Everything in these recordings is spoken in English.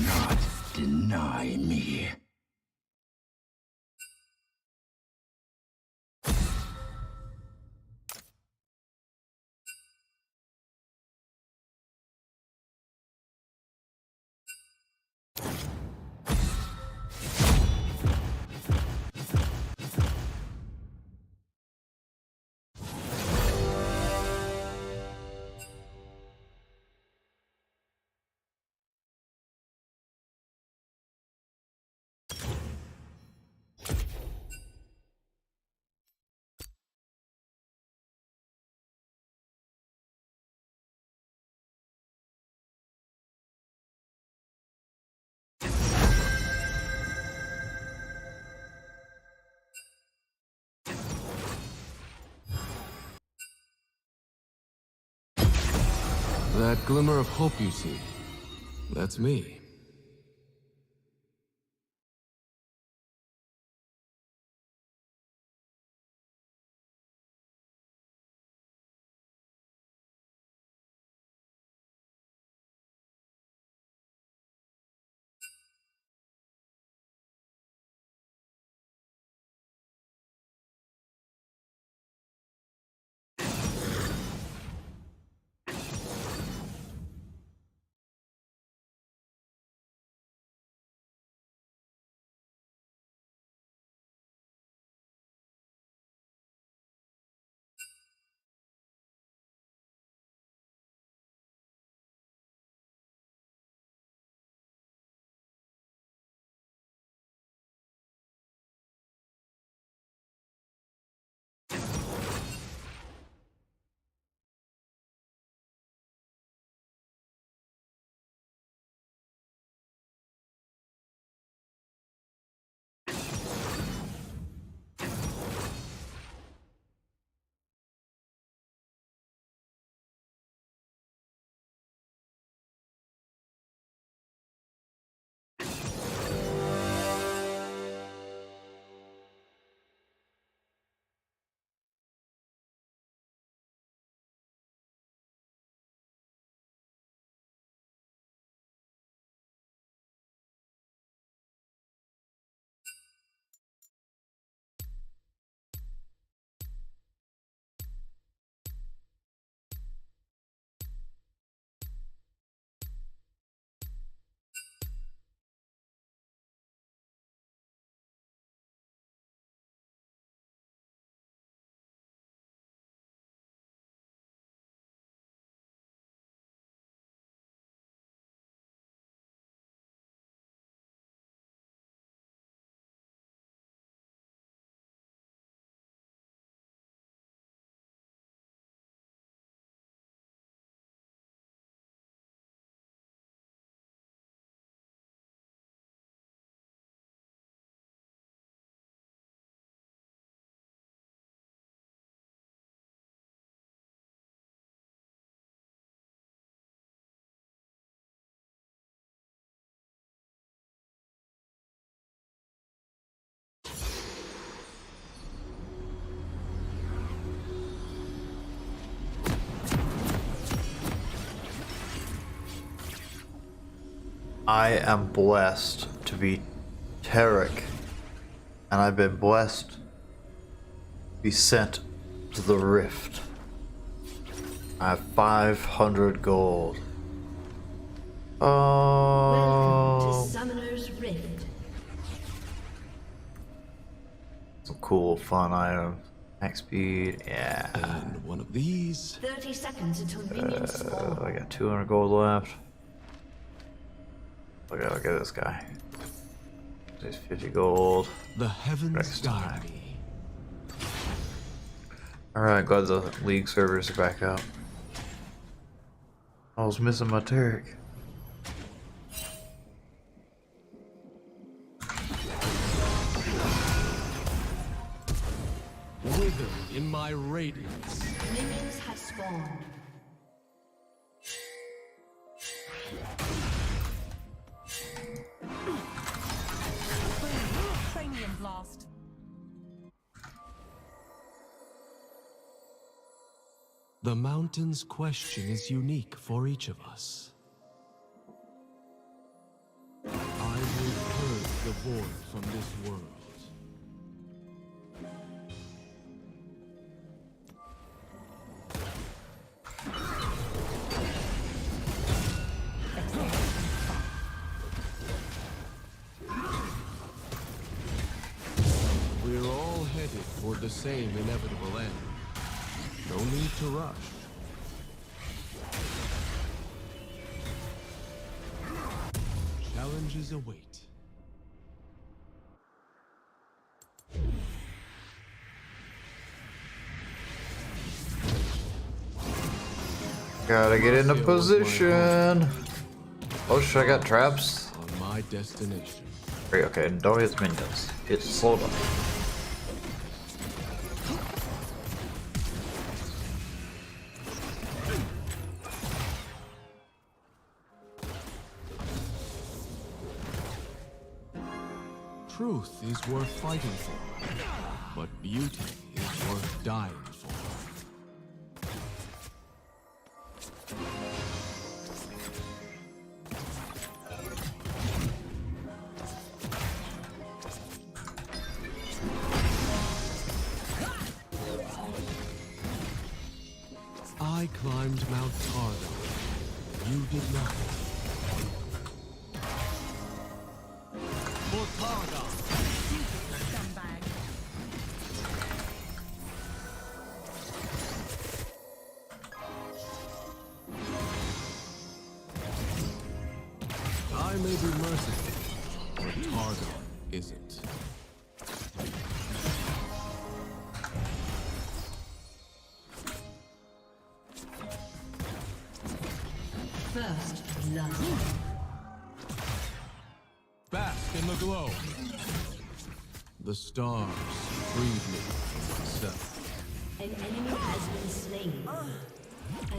not deny me. That glimmer of hope you see, that's me. I am blessed to be Tarek, and I've been blessed to be sent to the Rift. I have 500 gold. Welcome Oh, to Summoner's Rift. some cool, fun items. Max speed, yeah. And one of these. 30 seconds until minions spawn. I got 200 gold left. Look at this guy. There's 50 gold. The heavens Next guide time. me. Alright, glad the league servers are back up. I was missing my Tarek. Wither in my radiance. Minions have spawned. Cranium blast. The mountain's question is unique for each of us. the void from this world. We're all headed toward the same inevitable end. No need to rush. Challenges await. Gotta get into position. Oh shit, I got traps. On my destination. Great, okay, don't hit minions. Hit slow down. Truth is worth fighting for, but beauty is worth dying for. I climbed Mount Targa. You did not. For Targa! Scumbag. I may be merciful, but Targa isn't. First blood. Bask in the glow. The stars freed me from myself. An enemy has been slain.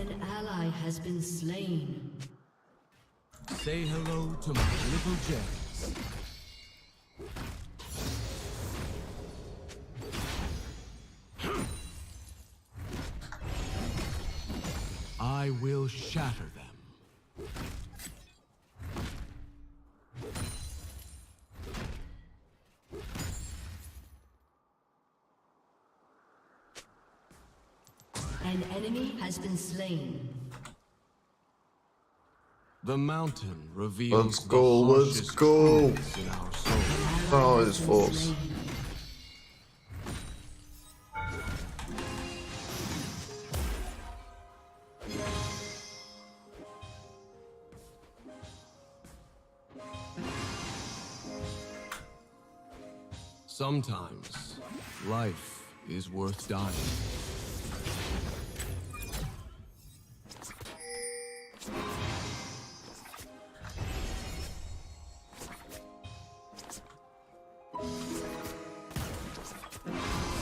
An ally has been slain. Say hello to my little gems. I will shatter them. An enemy has been slain. The mountain reveals Let's go, the let's harshest go. truths in our souls. Oh, it's false. Sometimes life is worth dying.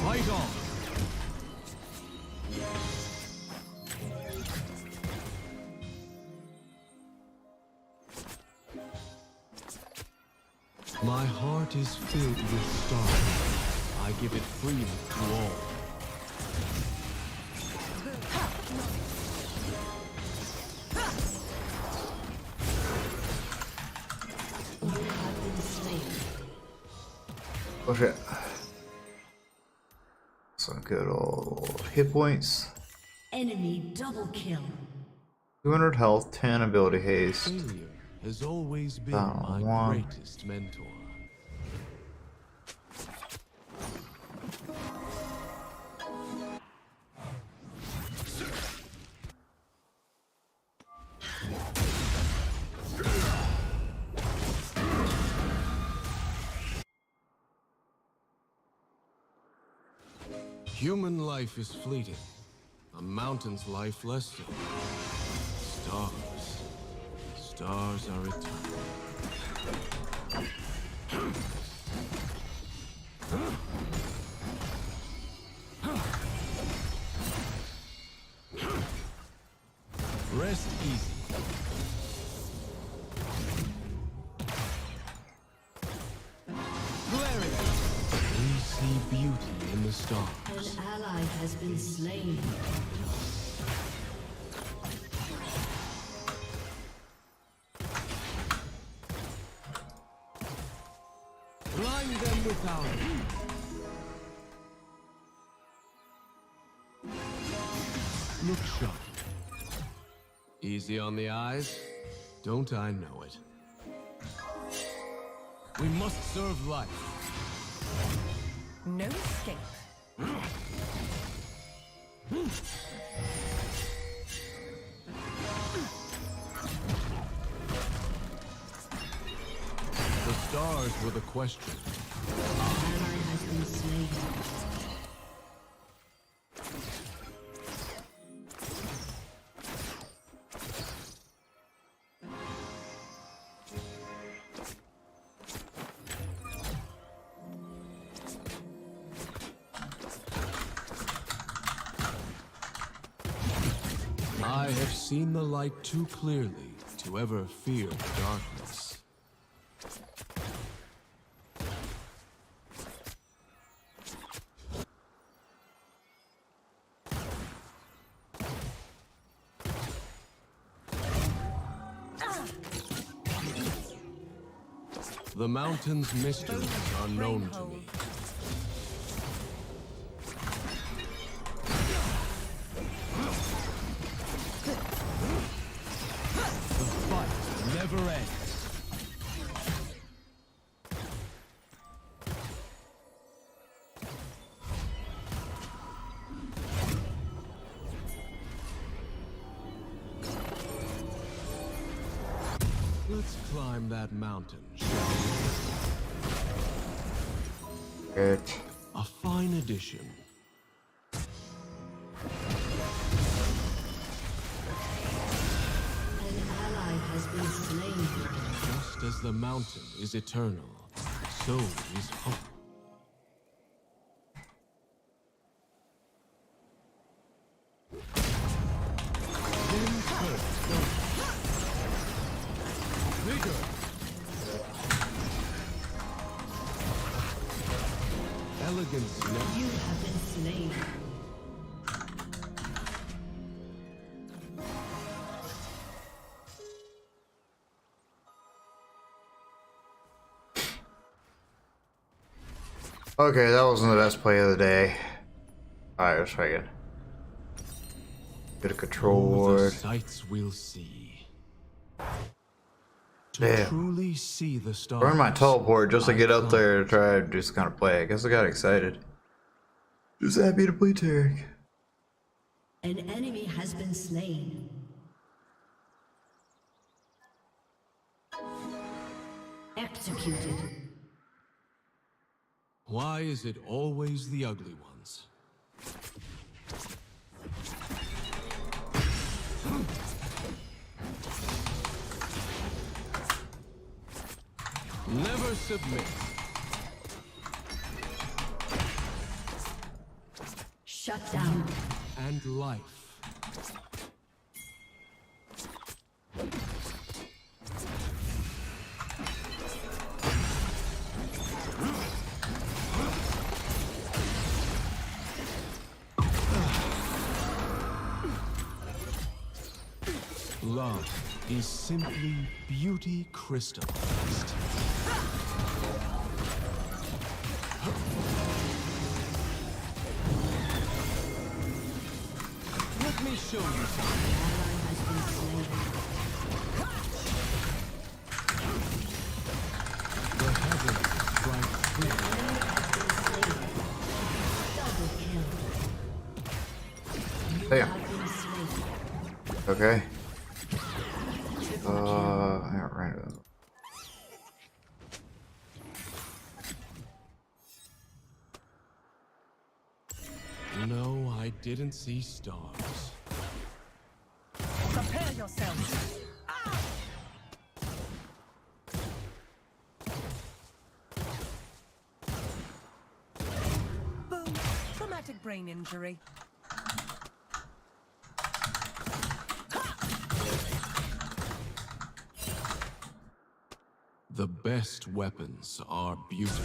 Fight on! My heart is filled with stars. I give it freely to all. You have been slain. Oh shit. Some good old hit points. Enemy double kill. 200 health, 10 ability haste. Failure has always been Down my one. greatest mentor. Human life is fleeting. A mountain's life less so. Stars. Stars are eternal. Rest easy. Clarity. We see beauty in the stars. An ally has been slain. Send them without me. Look sharp. Easy on the eyes. Don't I know it? We must serve life. No escape. The stars were the question. Ally has been slain. I have seen the light too clearly to ever fear the darkness. The mountain's mysteries are known to me. The fight never ends. Let's climb that mountain, shall we? It. A fine addition. An ally has been slain. Just as the mountain is eternal, so is hope. Then first, vigor. Elegance never. You have been slain. Okay, that wasn't the best play of the day. Alright, let's try again. Get a control Oh, the ward. sights we'll see. To Damn. truly see the stars. Burn my teleport just to I get up climb. there to try to just kind of play. I guess I got excited. Just happy to play Tarek. An enemy has been slain. Executed. Why is it always the ugly ones? Never submit. Shut down. And life. Love is simply beauty crystallized. Let me show you something. Ally has been slain. The heavens strike free. Enemy has been slain. Double kill. You Damn. have been slain. Okay. Triple kill. I got random. No, I didn't see stars. Prepare yourselves. Boom. Traumatic brain injury. The best weapons are beautiful.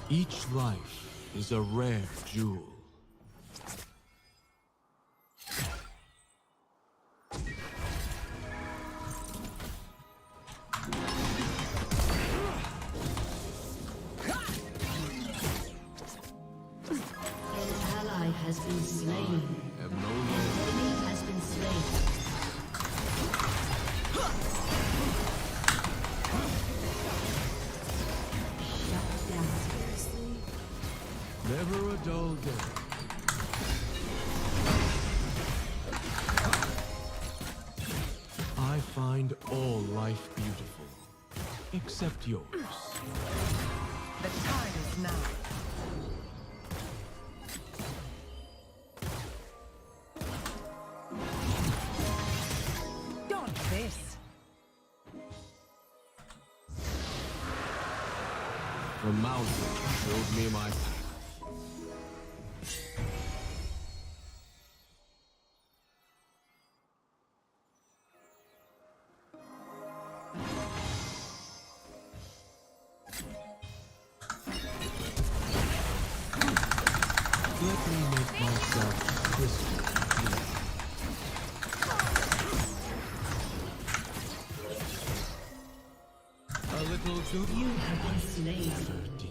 Each life is a rare jewel. Has been slain. Have no An name. enemy has been slain. Shut down. Never a dull day. I find all life beautiful, except yours. The time is now. This. The mountain showed me my path. Let me make myself crystal clear. A little too You have been slain. deep.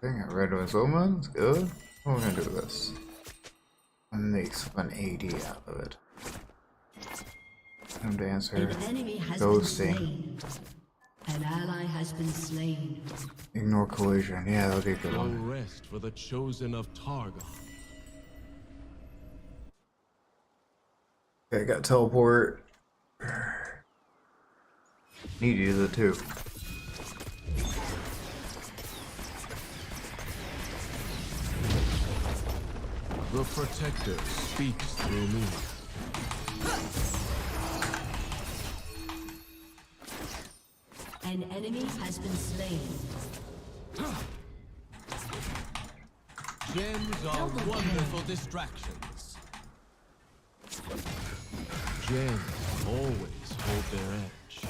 Dang it, red was omens, good. What are we gonna do with this? Make an AD out of it. Time to answer. An enemy has been Ghosting. slain. An ally has been slain. Ignore collision. Yeah, that'll be a good No one. rest for the chosen of Targon. Okay, got teleport. Need to use it too. The Protector speaks through me. An enemy has been slain. Gems are wonderful distractions. Gems always hold their edge.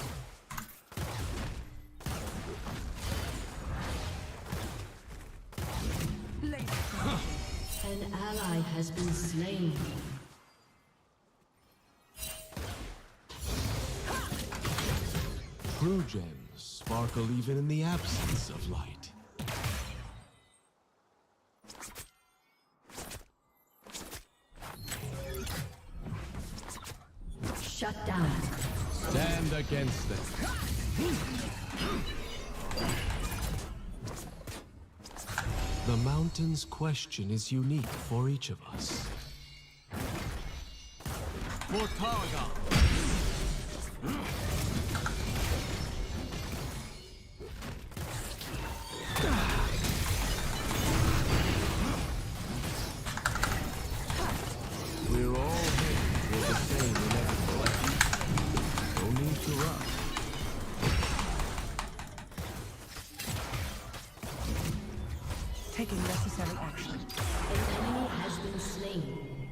An ally has been slain. True gems sparkle even in the absence of light. Shut down. Stand against them. The mountain's question is unique for each of us. For Targon! We're all heading for the same inevitable end. No need to rush. Taking necessary action. An enemy has been slain.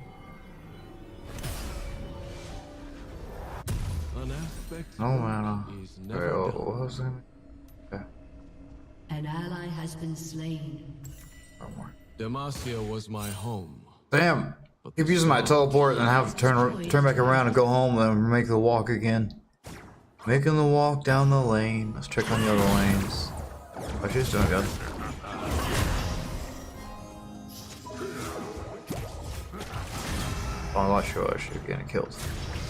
An aspect No mana. is Wait, never what done. was it? Yeah, An ally has been slain. one more. Demacia was my home. Damn! Keep using my teleport and have to turn back around and go home and make the walk again. Making the walk down the lane. Let's check on the other lanes. Oh, she's doing good. Oh, I'm not sure she's getting killed.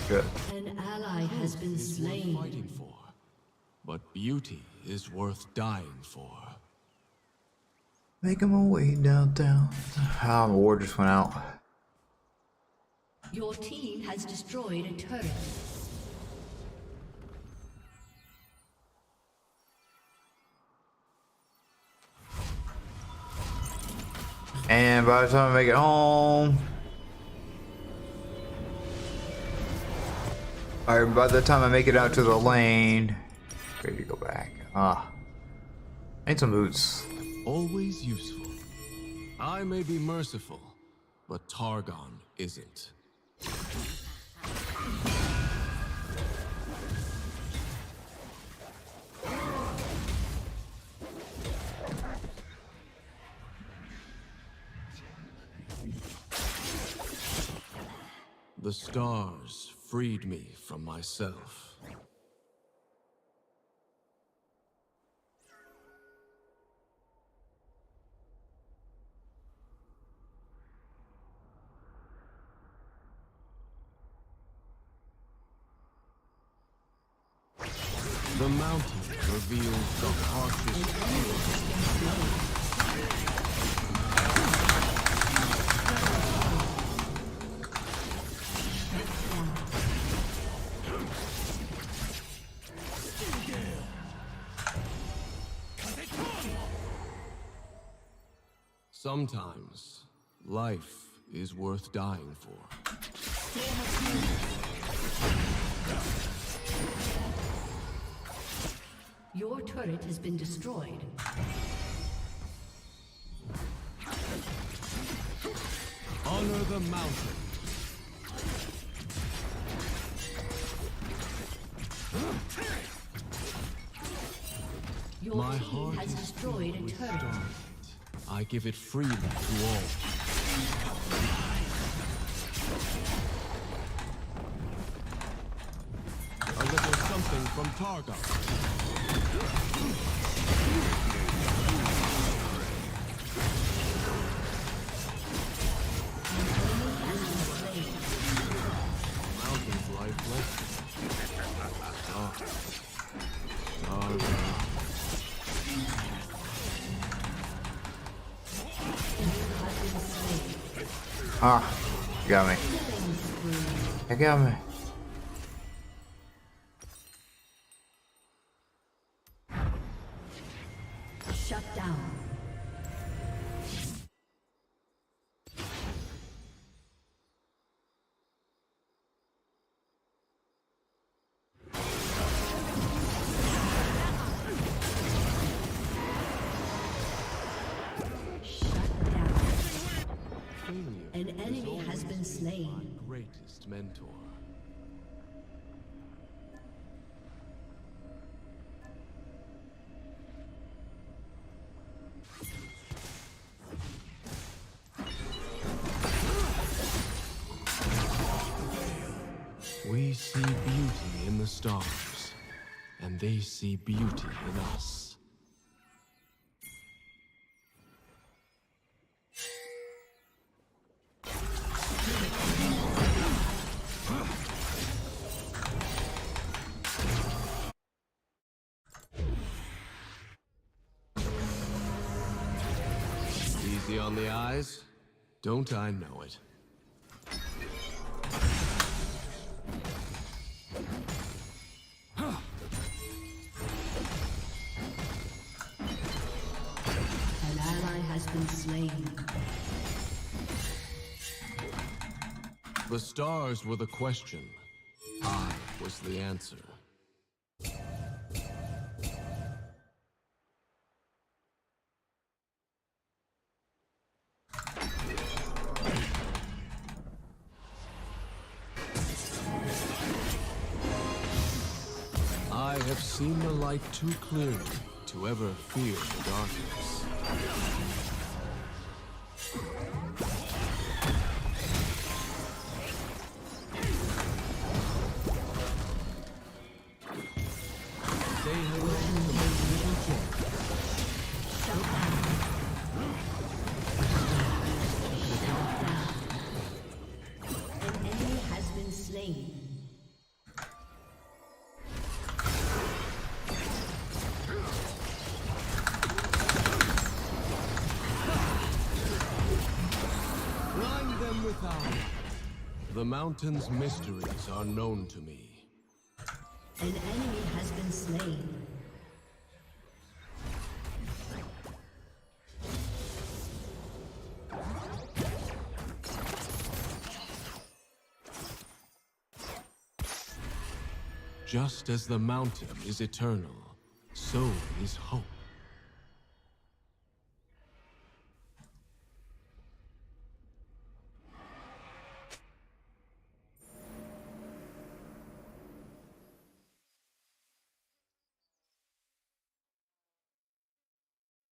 Good. An ally has been Is worth slain. fighting for, but beauty is worth dying for. Making my way downtown. Ah, my ward just went out. Your team has destroyed a turret. And by the time I make it home, or by the time I make it out to the lane, ready to go back. Ah, need some boots. Always useful. I may be merciful, but Targon isn't. The stars freed me from myself. The mountain reveals the harshest truth. Sometimes, life is worth dying for. Your turret has been destroyed. Honor the mountain. Your My team heart has is destroyed a filled with turret. starlight. I give it freely to all. A little something from Targon. Mountain's lifeless. Ah, you got me. You got me. Shut down. An enemy has been slain. My greatest mentor. We see beauty in the stars, and they see beauty in us. Easy on the eyes? Don't I know it? An ally has been slain. The stars were the question. I was the answer. I have seen the light too clearly to ever fear the darkness. Say hello to my little Jen. An enemy has been slain. Blind them without. The mountain's mysteries are known to me. An enemy has been slain. Just as the mountain is eternal, so is hope.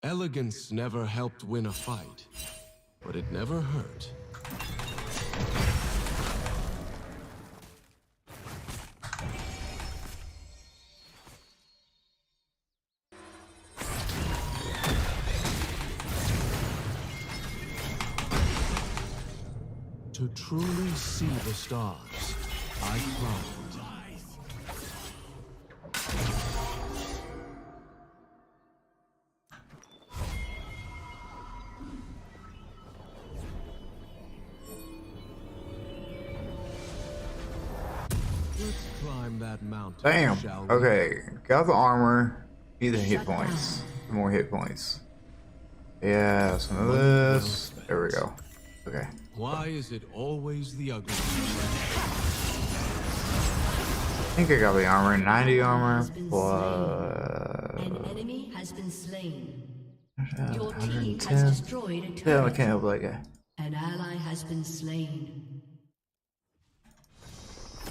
Elegance never helped win a fight, but it never hurt. To truly see the stars, I climbed. Let's climb that mountain. Damn. Shall we? Okay. Got the armor. Need the hit points. More hit points. Yeah, some of this. There we go. Okay. Why is it always the ugly? I think I got the armor. 90 armor Has been plus. An enemy has been slain. Your team 110. has destroyed a Yeah, I turret. can't help that guy. An ally has been slain.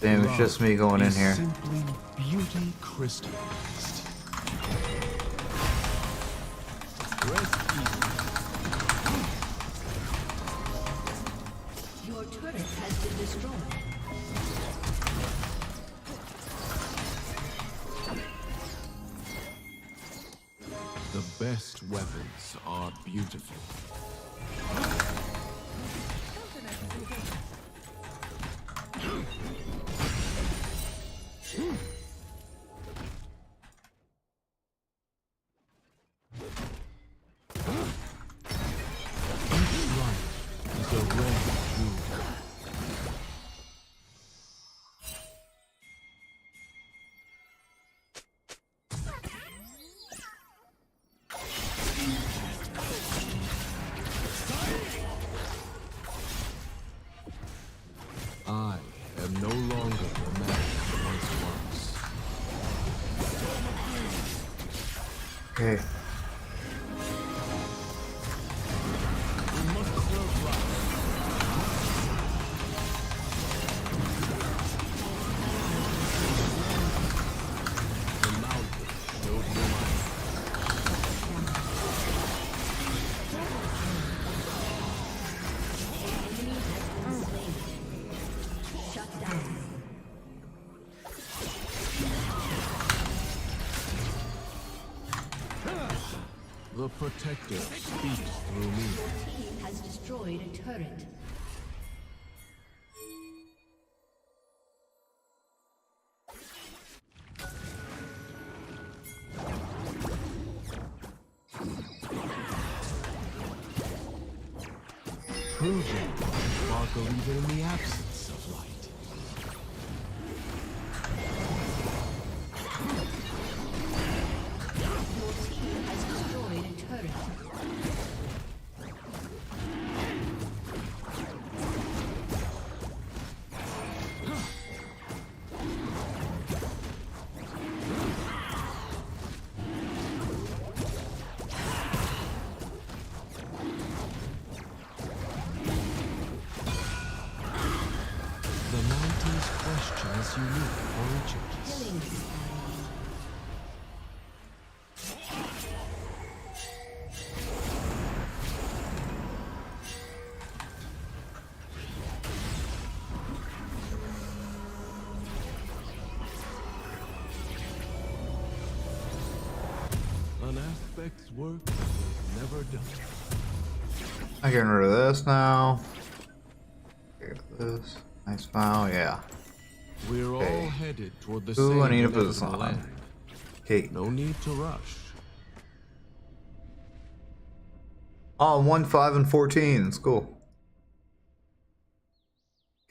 Damn, it's just me going in Is here. Simply beauty crystallized. Rest easy. Your turret has been destroyed. The best weapons are beautiful. Each life is a rare jewel. I am no longer the man I once was. Okay. We must serve right. The mountain showed me my Shut down. The protector speaks through me. Team has destroyed a turret. True gems sparkle even in the absence of light. Your team has destroyed a turret. The mountain's question is unique for each of us. Killing spree. An aspect's work is never done. I'm getting rid of this now. Get this. Nice file, yeah. We're Okay. all headed toward the Ooh, same I need to put this inevitable on. land. Kate. No need to rush. Oh, 1, 5, and 14. That's cool.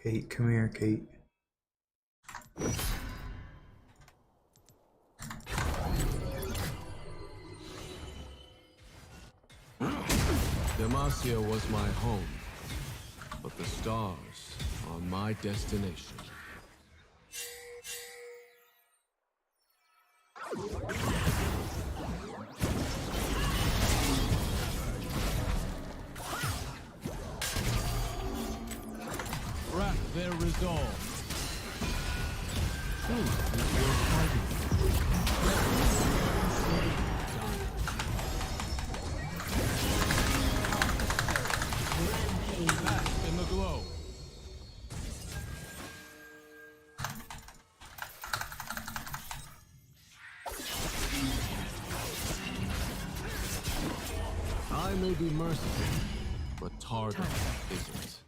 Kate, come here, Kate. Demacia was my home, but the stars are my destination. Crack their resolve. Truth is worth fighting. Bask in the glow. I may be merciful, but Targa isn't.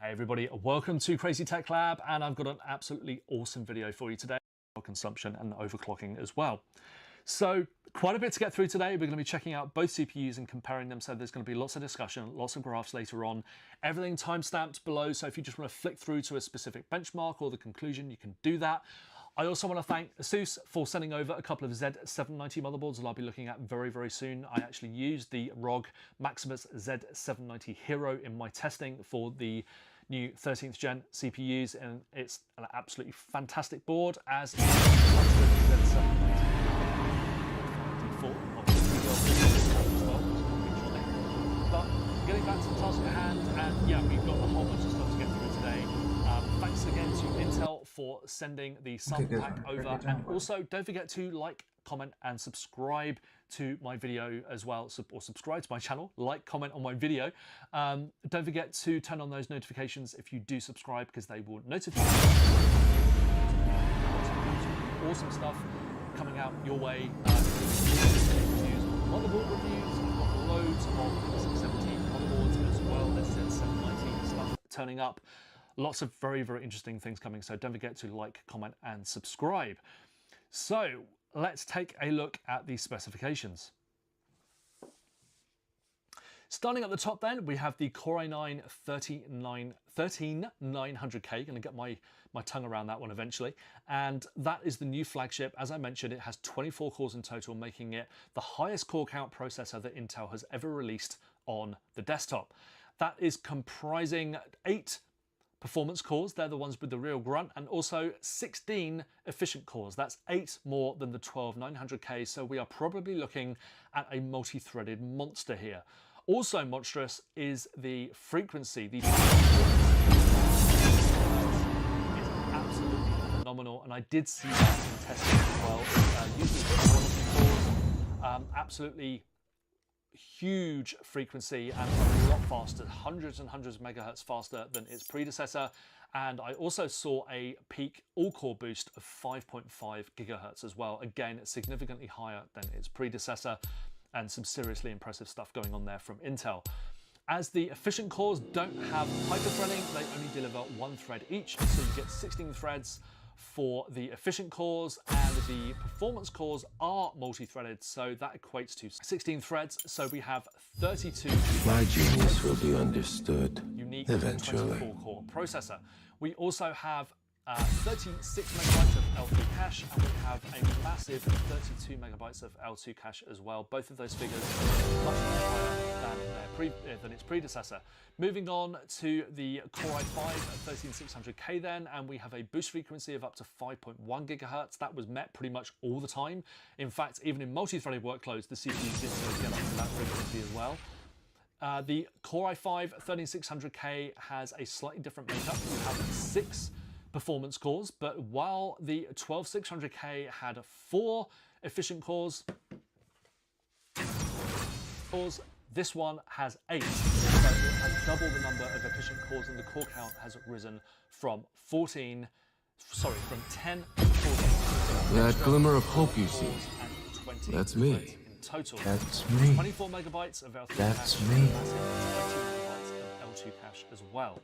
Hey everybody, welcome to Crazy Tech Lab, and I've got an absolutely awesome video for you today. Consumption and overclocking as well. So quite a bit to get through today. We're going to be checking out both CPUs and comparing them, so there's going to be lots of discussion, lots of graphs later on. Everything time-stamped below, so if you just want to flick through to a specific benchmark or the conclusion, you can do that. I also want to thank ASUS for sending over a couple of Z790 motherboards that I'll be looking at very, very soon. I actually used the ROG Maximus Z790 Hero in my testing for the new 13th gen CPUs, and it's an absolutely fantastic board, as is the Z790 default. But getting back to the task at hand, and yeah, we've got a whole bunch of stuff to get through today. Thanks again to Intel for sending the sample pack over, and also don't forget to like, comment and subscribe to my video as well, or subscribe to my channel, like, comment on my video. Don't forget to turn on those notifications if you do subscribe, because they will notify you. Awesome stuff coming out your way. Motherboard reviews, I've got loads of 617 motherboards as well. There's Z790 stuff turning up. Lots of very, very interesting things coming, so don't forget to like, comment and subscribe. So let's take a look at the specifications. Starting at the top then, we have the Core i9 13900K, going to get my tongue around that one eventually, and that is the new flagship. As I mentioned, it has 24 cores in total, making it the highest core count processor that Intel has ever released on the desktop. That is comprising 8 performance cores, they're the ones with the real grunt, and also 16 efficient cores. That's 8 more than the 12900K, so we are probably looking at a multi-threaded monster here. Also monstrous is the frequency. The is absolutely phenomenal, and I did see that in testing as well. Using cores, absolutely huge frequency and a lot faster, hundreds and hundreds of megahertz faster than its predecessor. And I also saw a peak all-core boost of 5.5 gigahertz as well. Again, significantly higher than its predecessor, and some seriously impressive stuff going on there from Intel. As the efficient cores don't have hyper-threading, they only deliver 1 thread each, so you get 16 threads for the efficient cores, and the performance cores are multi-threaded, so that equates to 16 threads. So we have 32 My genius will be understood unique eventually. 24-core processor. We also have 36 megabytes of L3 cache, and we have a massive 32 megabytes of L2 cache as well. Both of those figures much higher than its predecessor. Moving on to the Core i5 13600K then, and we have a boost frequency of up to 5.1 gigahertz. That was met pretty much all the time. In fact, even in multi-threaded workloads, the CPU did get up to that frequency as well. The Core i5 13600K has a slightly different makeup. We have 6 performance cores, but while the 12600K had 4 efficient cores, this one has 8. So it has double the number of efficient cores, and the core count has risen from 10 to 14. That glimmer of hope you see, that's me. In total, That's me. 24 megabytes of L3 That's cache, me. and a massive 20 megabytes of L2 cache as well.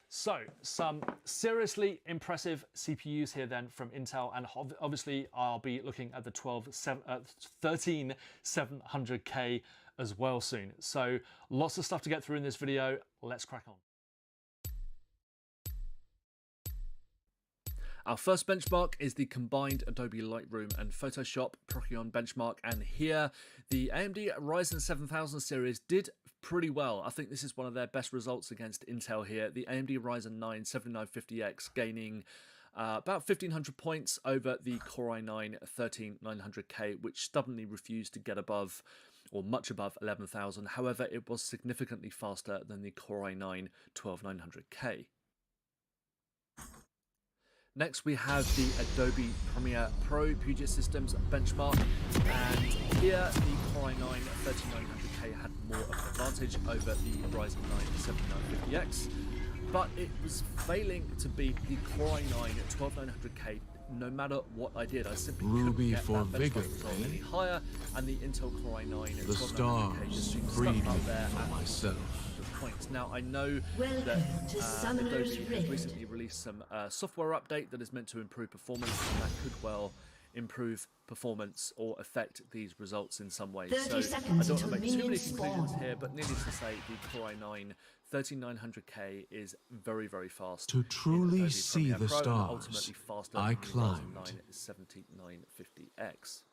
So some seriously impressive CPUs here then from Intel, and obviously I'll be looking at the 13700K as well soon. So lots of stuff to get through in this video. Let's crack on. Our first benchmark is the combined Adobe Lightroom and Photoshop Procyon benchmark, and here the AMD Ryzen 7000 series did pretty well. I think this is one of their best results against Intel here. The AMD Ryzen 9 7950X gaining about 1500 points over the Core i9 13900K, which stubbornly refused to get above or much above 11,000. However, it was significantly faster than the Core i9 12900K. Next, we have the Adobe Premiere Pro Puget Systems benchmark, and here the Core i9 13900K had more of an advantage over the Ryzen 9 7950X, but it was failing to beat the Core i9 12900K no matter what I did. I simply Ruby couldn't get for that vigor, benchmark result eh? any higher, and the Intel Core i9 The 12900K just stars seems freed stuck me up there from at myself. points. Now, I know Welcome that to Summoner's Adobe has Rift. recently released some software update that is meant to improve performance, and that could well improve performance or affect these results in some way. 30 So I seconds don't want to until make too many minions conclusions spawn. here, but needless to say, the Core i9 13900K is very, very fast. To in truly Adobe see Premiere the Pro, and stars, ultimately faster I than the Ryzen climbed. 9 7950X.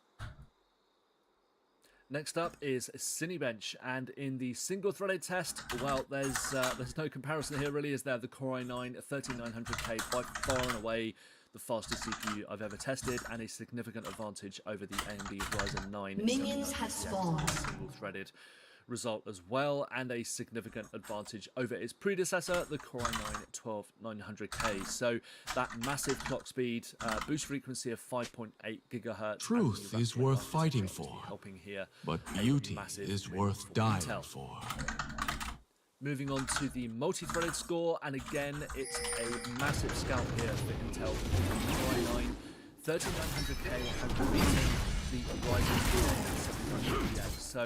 Next up is Cinebench, and in the single-threaded test, well, there's no comparison here really, is there? The Core i9 13900K by far and away the fastest CPU I've ever tested, and a significant advantage over the AMD Ryzen 9 Minions have 7950X, spawned. single-threaded result as well, and a significant advantage over its predecessor, the Core i9 12900K. So that massive clock speed, boost frequency of 5.8 gigahertz. Truth and is rapid worth advantage fighting seems to be for, helping here. but A beauty massive is win worth for dying Intel. for. Moving on to the multi-threaded score, and again, it's a massive scalp here for Intel. The Core i9 13900K has beaten the Ryzen 7950X, so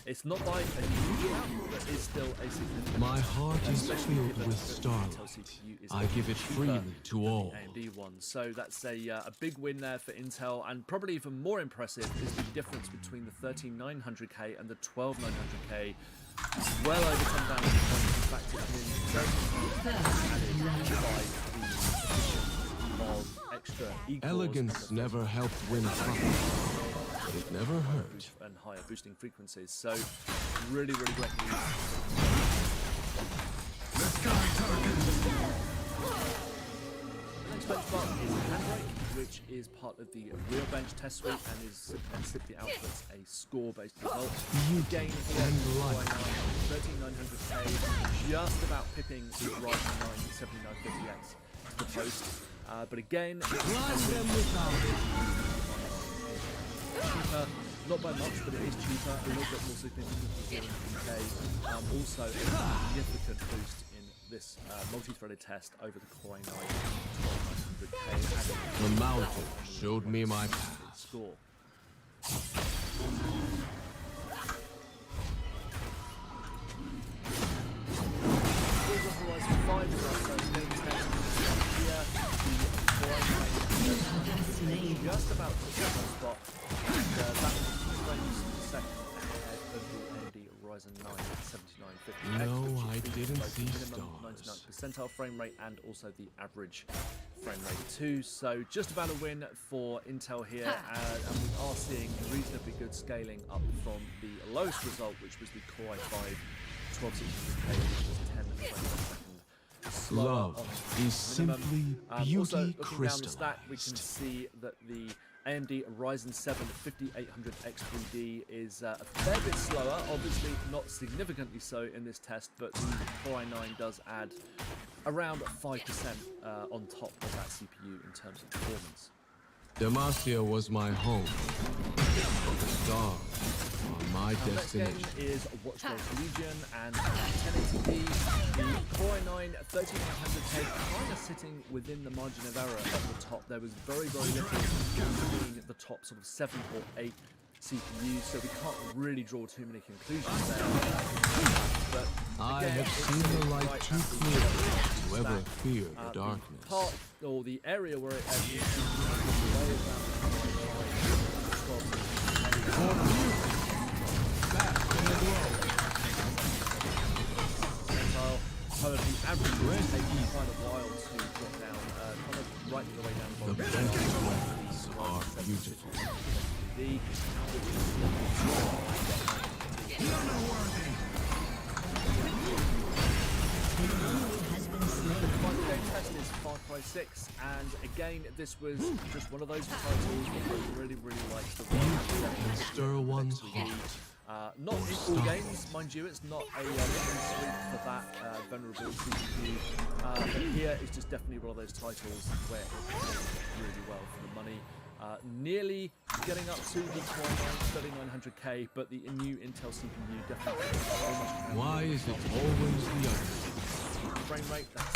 it's not by a huge amount, but it's still a significant. My heart is especially filled given with that the starlight. Intel CPU is I give it cheaper freely to than the all. AMD one, so that's a big win there for Intel, and probably even more impressive is the difference between the 13900K and the 12900K. Well over 10,000 points. In fact, it's been added by the addition of extra E-cores Elegance on the never helped win a fight, but it never hurt. and higher boosting frequencies. So really, really great news. The next benchmark is Handbrake, which is part of the real bench test suite and simply outputs a score-based result. Again, here, and light. 13900K, just about pipping the Ryzen 9 7950X to the post. But again, cheaper, not by much, but it is cheaper, a little bit more significant here in the UK. Also, a significant boost in this multi-threaded test over the Core i9 12900K. The mountain showed me my path. Score. Horizon 5 is our first game test. Here, the Core i9 just about to the spot, and that was 2 frames per second ahead of the AMD Ryzen 9 7950X. No, which I includes didn't both the see minimum stars. 99th percentile frame rate and also the average frame rate too. So just about a win for Intel here, and we are seeing reasonably good scaling up from the lowest result, which was the Core i5 12600K, which was 10 frames per second. Slower Love on is minimum. simply Also, beauty looking down the stack, we can crystallized. see that the AMD Ryzen 7 5800X3D is a fair bit slower, obviously not significantly so in this test, but the Core i9 does add around 5% on top of that CPU in terms of performance. Demacia was my home. The stars are my Our next game destination. is Watch Dogs Legion, and at 1080p, the Core i9 13900K kind of sitting within the margin of error at the top. There was very, very little between the top sort of 7 or 8 CPUs, so we can't really draw too many conclusions there. But I again, have it's seen the sitting light right too at the clearly top to of the ever stack. fear the darkness. The part or the area where it way around however, the average will take quite a while to drop down, kind of right the way down the The bottom. best weapons are beautiful. The final game test is Far Cry 6, and again, this was just one of those titles that I really, really liked. The Can stir one's heart. not in all games, mind you, it's not a sweep for that venerable CPU, but here it's just definitely one of those titles where it performs really well for the money. Nearly getting up to the Core i9 13900K, but the new Intel CPU definitely almost. Why is it always the other? Frame rate, that's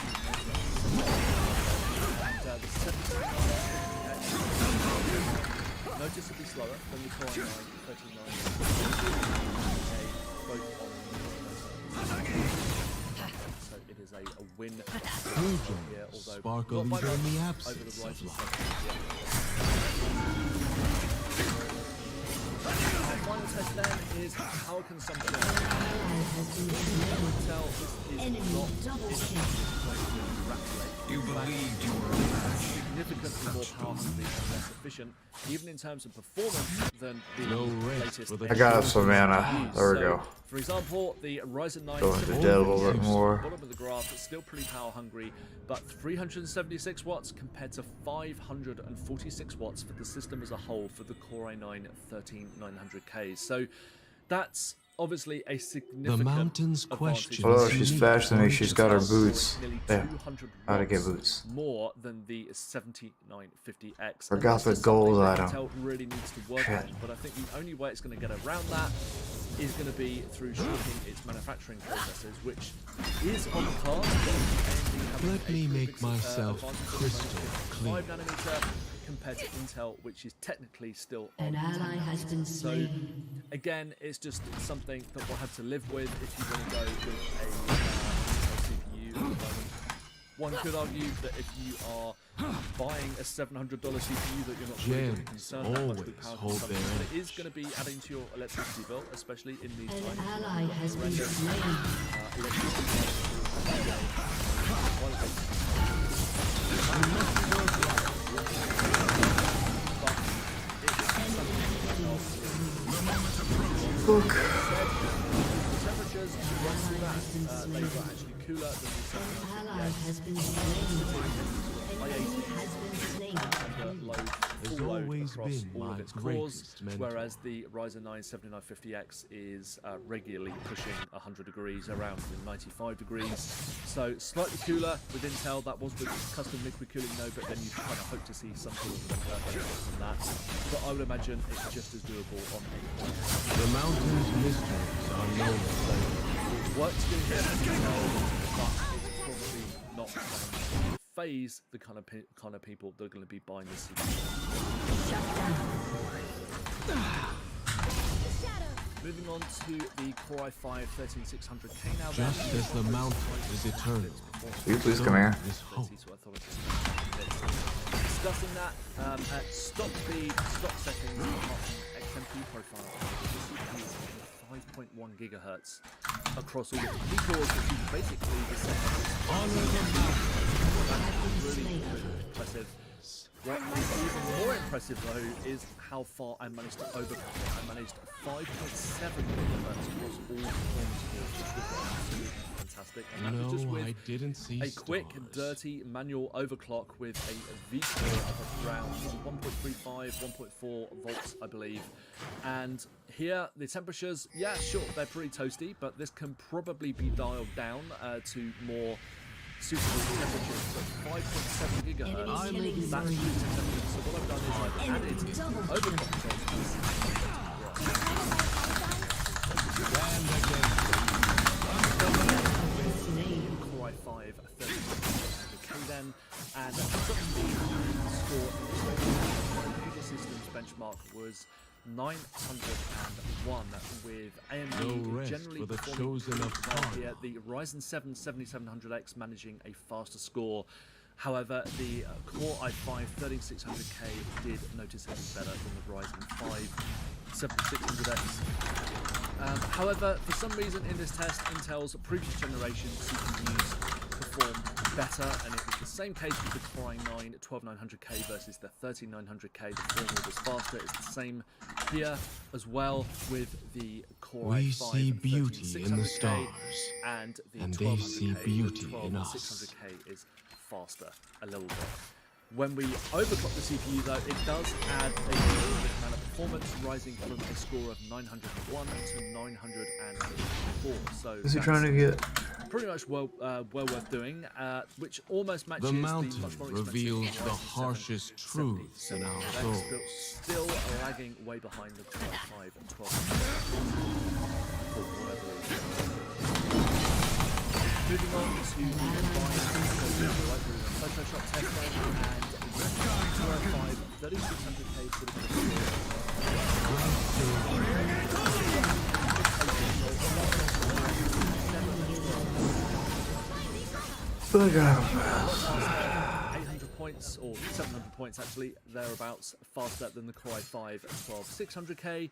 and the 79 noticeably slower than the Core i9 13900K, both on so it is a win here, although Sparkle not by even in the much over the absence Ryzen of 7. Our final test then is power consumption. You can tell this is not you believed you were significantly more power hungry and less efficient, even in terms of performance, than the latest. I got some mana. There we go. For example, the Ryzen 9 Go into debt a little bit more. bottom of the graph, it's still pretty power hungry, but 376 watts compared to 546 watts for the system as a whole for the Core i9 13900K. So that's obviously a significant The mountain's question. Oh, she's faster than me. She's got her boots. Nearly There. 200 How to get watts boots. more than the 7950X. Forgot And the this is gold something that item. Intel really needs to work Shit. on, but I think the only way it's going to get around that is going to be through shortening its manufacturing processes, which is on the cards. Let me make myself crystal clear. 5 nanometer compared to Intel, which is technically still on An ally 10 has been nanometer. So slain. again, it's just something that we'll have to live with if you want to go with a Intel CPU at the moment. One could argue that if you are buying a $700 CPU that you're not really going to be concerned that much with power Always hold consumption, their but it is going to be adding to your electricity bill, especially in these An times. ally has been slain. Electricity Look. temperatures roughly that they were actually cooler than the Ally has been slain. An enemy has been slain. Has full load always across been all of my its cores, greatest mentor. whereas the Ryzen 9 7950X is regularly pushing 100 degrees, around 95 degrees. So slightly cooler with Intel. That was with custom liquid cooling node, but then you kind of hope to see some sort of benefit from that. But I would imagine it's just as doable on a The mountain's mysteries are known. works good here, but it's probably not going to phase the kind of people that are going to be buying this CPU. Moving on to the Core i5 13600K now. Just as the mountain is eternal. Will you please come here? Is hope. So I thought I'd just discussing that at stock speed, stock settings, XMP profile. This is 5.1 gigahertz across all of the cores, which is basically the same. Really impressive. What is even more impressive though is how far I managed to overcome it. I managed 5.7 gigahertz across all performance cores, which was absolutely fantastic. And that was just No, with I didn't see a quick, stars. dirty manual overclock with a V-core of around 1.35, 1.4 volts, I believe. And here, the temperatures, yeah, sure, they're pretty toasty, but this can probably be dialed down to more suitable temperatures. But 5.7 gigahertz, Enemy that's killing using temperatures. So what I've done is I've added overclock Core i5 30K then, and the score in the user systems benchmark was 901, with No AMD rest generally for the performing chosen of pretty well Khan. here. The Ryzen 7 7700X managing a faster score. However, the Core i5 13600K did noticeably better than the Ryzen 5 7600X. However, for some reason in this test, Intel's previous generation CPUs performed better, and it was the same case with the Core i9 12900K versus the 13900K. The firmware was faster. It's the same here as well with the Core We i5 see beauty in the 13600K, stars, and the and they 1200K, see the beauty in us. 12600K is faster a little bit. When we overclock the CPU though, it does add a little bit amount of performance, rising from a score of 901 to 904. So Is he that's trying to get? pretty much well worth doing, which almost matches The mountain much more expensive reveals Ryzen the 7 harshest truths in our 7700X, souls. but still lagging way behind the Core i5 and 12. For whatever reason. Moving on to the Photoshop test and Core i5 3600K sort 800 points, or 700 points actually, thereabouts, faster than the Core i5 12600K,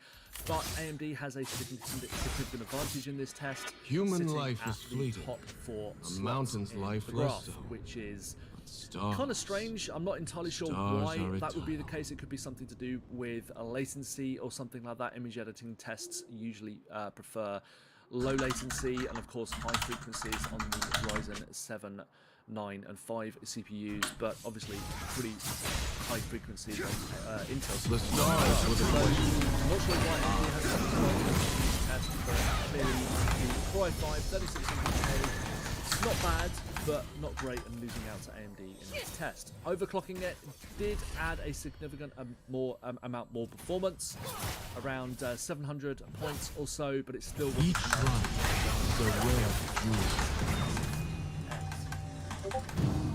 but AMD has a significant advantage in this test. Human sitting life at is the fleeting. top 4 A slots mountain's in life the less graph, so. which is Stars. kind of strange. I'm not entirely sure Stars why are that would be the eternal. case. It could be something to do with a latency or something like that. Image editing tests usually prefer low latency and of course high frequencies on the Ryzen 7, 9 and 5 CPUs, but obviously pretty high frequencies on Intel. The stars were the question. I'm not sure why AMD has such a strong test, but clearly the Core i5 3600K, it's not bad, but not great, and losing out to AMD in this test. Overclocking it did add a significant amount more performance, around 700 points or so, but it still wasn't Each enough. run is a rare jewel.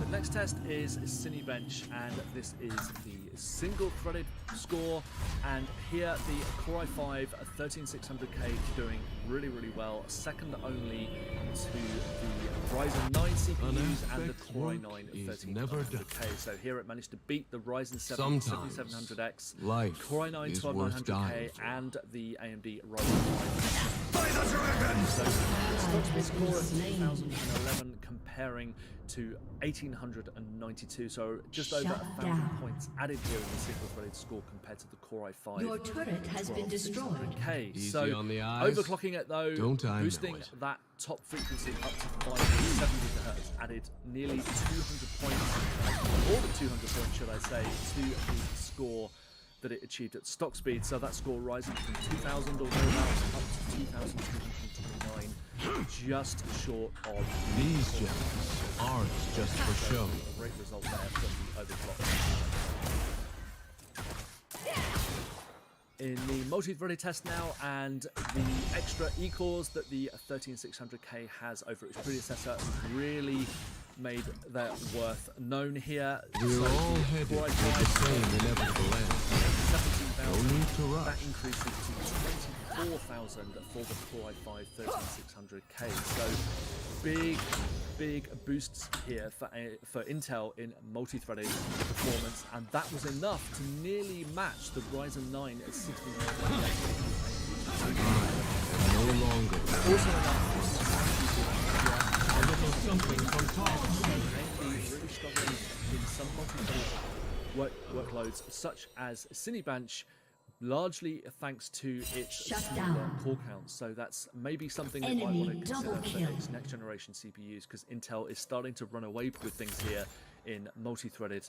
The next test is Cinebench, and this is the single-threaded score. And here, the Core i5 13600K doing really, really well, second only to the Ryzen 9 CPUs and the Core i9 13600K. So here it managed to beat the Ryzen 7 7700X, life Core i9 is worth 12900K, dying for. and the AMD Ryzen 5. So, stock speed score of 2011 comparing to 1892, so just over 1,000 points added here in the single-threaded score compared to the Core i5. Your turret has been destroyed. Okay, Easy so on the eyes. overclocking it though, Don't I know boosting it. that top frequency up to 570 GHz added nearly 200 points, more than 200 points should I say, to the score that it achieved at stock speed. So that score rising from 2,000 or thereabouts up to 2,229, just short of These gems aren't just for show. a great result there from the overclock. In the multi-threaded test now, and the extra E-cores that the 13600K has over its predecessor really made their worth known here. We're all headed for the same inevitable end. 17,000. No need to rush. That increases to 24,000 for the Core i5 13600K. So big boosts here for Intel in multi-threaded performance, and that was enough to nearly match the Ryzen 9 at 1600K. No longer. Also enough A little something from top. really struggling in some multi-threaded workloads, such as Cinebench, largely thanks to its smaller core count. So that's maybe something that might want to consider for its next generation CPUs, because Intel is starting to run away with things here in multi-threaded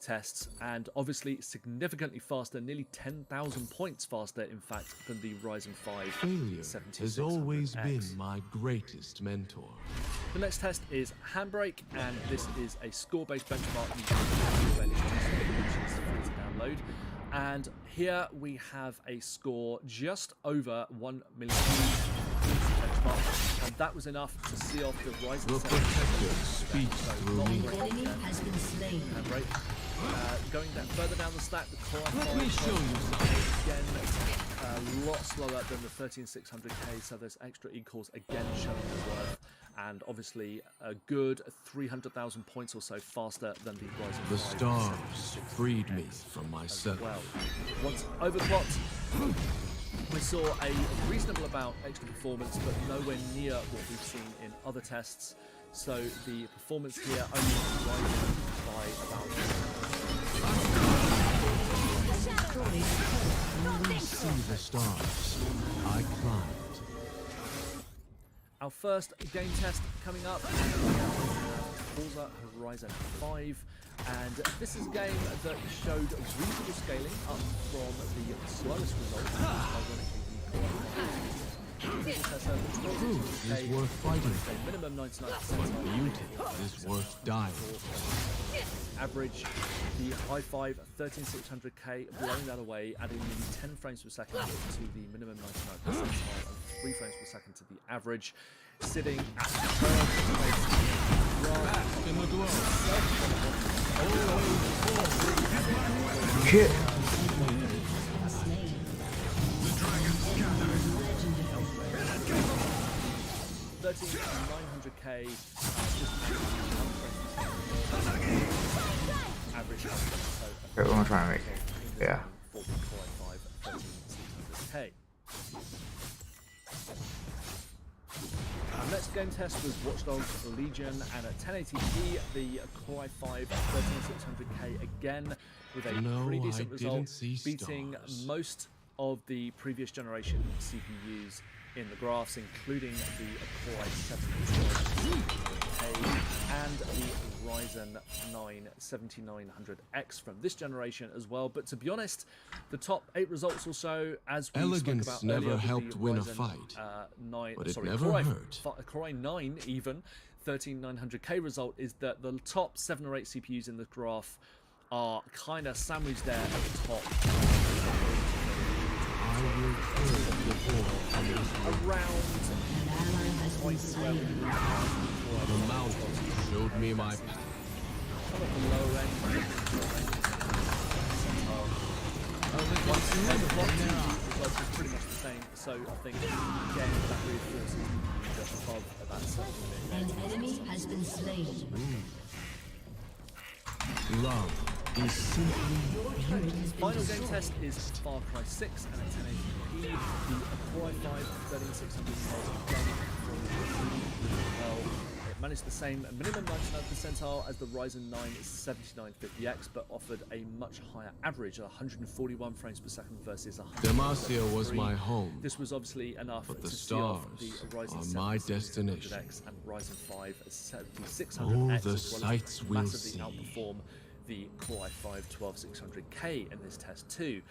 tests, and obviously significantly faster, nearly 10,000 points faster in fact than the Ryzen 5 Failure has always 7600X. been my greatest mentor. The next test is Handbrake, and this is a score-based benchmark which is free to download. And here we have a score just over 1 million benchmark, and that was enough to see off the Ryzen The 7. protector speaks through not me. great Enemy again. has been slain. Handbrake. Going further down the stack, the Core Let me i5 show you something. again a lot slower than the 13600K, so there's extra E-cores again showing their worth, and obviously a good 300,000 points or so faster than the Ryzen 5 The stars 7600X freed me from as myself. well. Once overclocked, we saw a reasonable amount extra performance, but nowhere near what we've seen in other tests. So the performance here only rising by about. See the stars. I climbed. Our first game test coming up, Forza Horizon 5, and this is a game that showed reasonable scaling up from the slowest result, ironically the Truth is worth fighting for. minimum 99%. Beauty is worth dying. Average, the i5 13600K blowing that away, adding nearly 10 frames per second to the minimum 99 percentile and 3 frames per second to the average, sitting at the third place. Bask in the glow. Shit. 13900K, just average output. So Okay, what am I trying to make? Yeah. for the Core i5 13600K. Our next game test was Watch Dogs Legion, and at 1080p, the Core i5 13600K again with a No, pretty I decent result, didn't see beating stars. most of the previous generation CPUs in the graphs, including the Core i7 and the Ryzen 9 7900X from this generation as well. But to be honest, the top 8 results or so, as we Elegance spoke about never earlier, with helped the win a Ryzen, fight, 9, but it sorry, never hurt. Core i9 even 13900K result is that the top 7 or 8 CPUs in the graph are kind of sandwiched there at the top. I will kill the Around An ally has been slain. The mountain showed me my path. some of the lower end. Results is pretty much the same, so I think again that reinforces just above that certain An enemy has been slain. Love is simply Your turret has been Final game destroyed. test is Far Cry 6 and at 1080p. The Core i5 13600K well, it managed the same minimum 99th percentile as the Ryzen 9 7950X, but offered a much higher average, 141 frames per second versus 100. Demacia was my home. This was obviously enough But the to see off stars the Ryzen are 7 my 7600X destination. and Ryzen 5 7600X, Oh, the as well sights as we'll massively see. outperform the Core i5 12600K in this test too.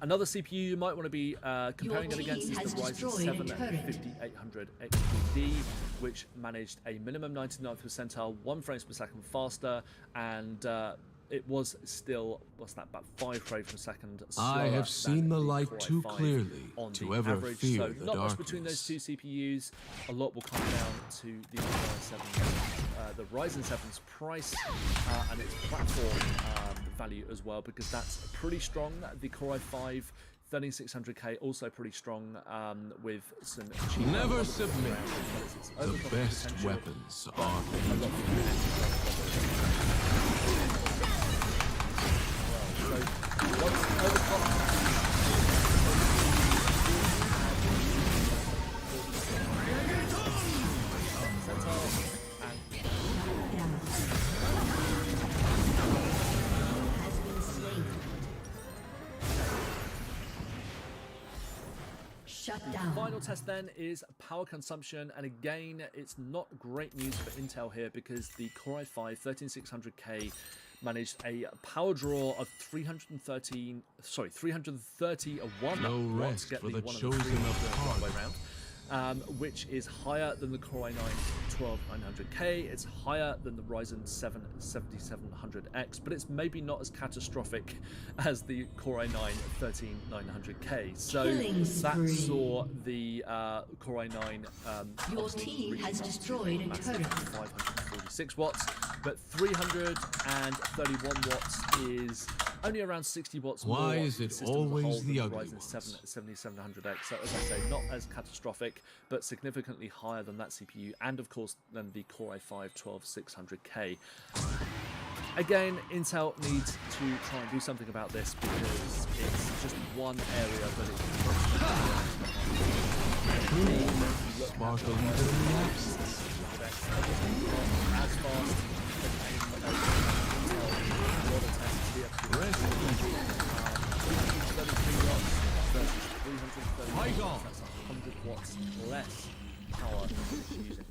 Another CPU you might want to be comparing it team against is has the Ryzen destroyed 7 a turret. 5800 XPD, which managed a minimum 99th percentile, 1 frames per second faster, and it was still, what's that, about 5 frames per second slower. I have seen than the light Core too i5 clearly on to the ever average. fear So the not much between those darkness. two CPUs. A lot will come down to the Ryzen 7's price and its platform value as well, because that's pretty strong. The Core i5 13600K also pretty strong with some cheap Never motherboards submit. around, as well as its The overclock best potential. weapons But are a lot of so once overclocked, Has been slain. Shut down. Final test then is power consumption, and again it's not great news for Intel here, because the Core i5 13600K managed a power draw of 331 No watts, rest get for the one and chosen three of the right heart. way round. Which is higher than the Core i9 12900K, it's higher than the Ryzen 7 7700X, but it's maybe not as catastrophic as the Core i9 13900K. So Killing that spree. saw the Core i9 Your obviously team reach has up to destroyed a massive turret. 546 watts, but 331 watts is only around 60 watts Why more is it system as a always whole the than the ugly Ryzen ones? 7 7700X. So as I say, not as catastrophic, but significantly higher than that CPU, and of course than the Core i5 12600K. Again, Intel needs to try and do something about this, because it's just one area, but it's Sparkle even in the absence. as fast Rest easy. 333 watts versus 330 High watts. on. That's 100 watts less power it's using.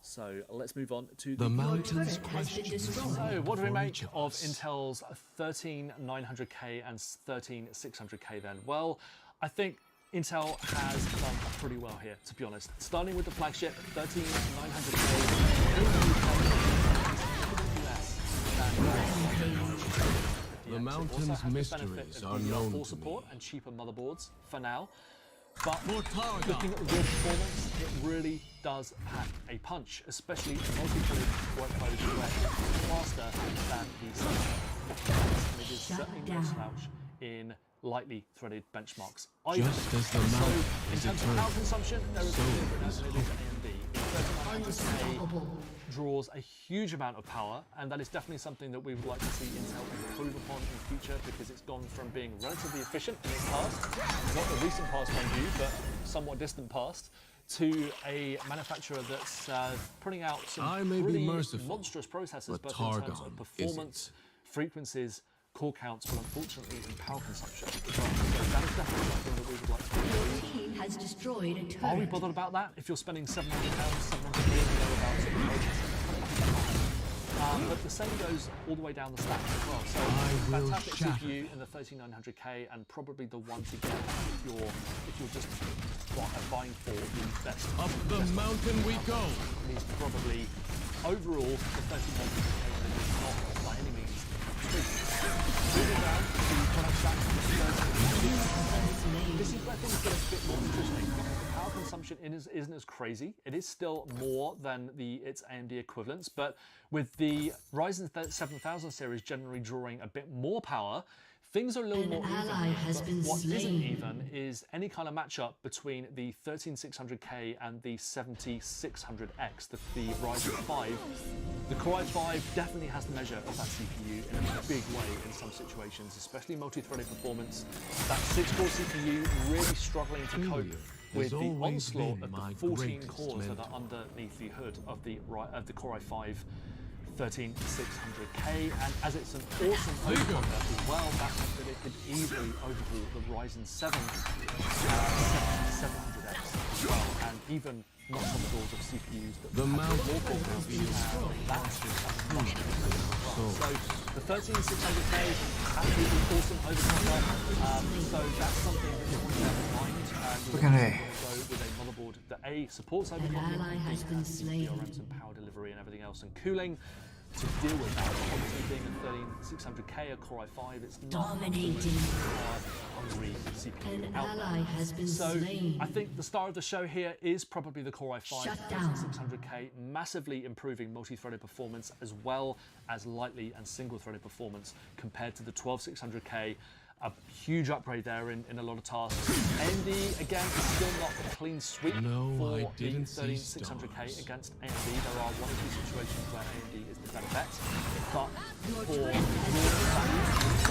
So let's move on to The the mountains turret has been question. destroyed. So what do we for make each of of us. Intel's 13900K and 13600K then? Well, I think Intel has done pretty well here, to be honest. Starting with the flagship 13900K, less than The mountain's also has the mysteries benefit are of known DDR4 to support me. and cheaper motherboards for now. But More power looking down. at the real performance, it really does pack a punch, especially multi-threaded workloads where it's faster than the and it is certainly no down. slouch in lightly threaded benchmarks. Just as the So mountain in is terms of eternal, power consumption, there is a so little bit is as it is AMD. Unstoppable. draws a huge amount of power, and that is definitely something that we would like to see Intel improve upon in the future, because it's gone from being relatively efficient in its past, not the recent past, mind you, but somewhat distant past, to a manufacturer that's putting out some I may be pretty merciful, monstrous processors, but both in terms Targon of performance, frequencies, core counts, but unfortunately in power consumption. So that is definitely something that we would like to do. Team has destroyed a turret. Are we bothered about that? If you're spending £700, £700 thereabouts on processing, but the same goes all the way down the stack as well. So fantastic CPU in the 13900K, and probably the one to get if you're just buying for the best. Up the mountain we go. It is probably overall the 13900K is not by any means street. Moving down to product stack, this is where things get a bit more interesting, because the power consumption isn't as crazy. It is still more than its AMD equivalents, but with the Ryzen 7000 series generally drawing a bit more power, things are a little more even. But what isn't even is any kind of matchup between the 13600K and the 7600X, the Ryzen 5. The Core i5 definitely has the measure of that CPU in a big way in some situations, especially multi-threaded performance. That 6-core CPU really struggling to cope with the onslaught of the 14 cores that are underneath the hood of the Core i5 13600K, and as it's an awesome overclocker as well, that means that it could easily overhaul the Ryzen 7 7700X as well, and even knock on the doors of CPUs that The mount more core counts than that. So the 13600K, absolutely awesome overclocker. So that's something that you want to have in mind. Look at me. Go with a motherboard that A, supports overclocking, ally has been slain. DRMs and power delivery and everything else, and cooling to deal with that. Obviously, being a 13600K, a Core i5, it's not Dominating. hungry CPU An out ally there. has been So slain. I think the star of the show here is probably the Core i5 Shut down. 13600K, massively improving multi-threaded performance as well as lightly and single-threaded performance compared to the 12600K. A huge upgrade there in a lot of tasks. AMD, again, is still not a clean sweep for the 13600K against AMD. There are one or two situations where AMD is the better bet, but for raw value as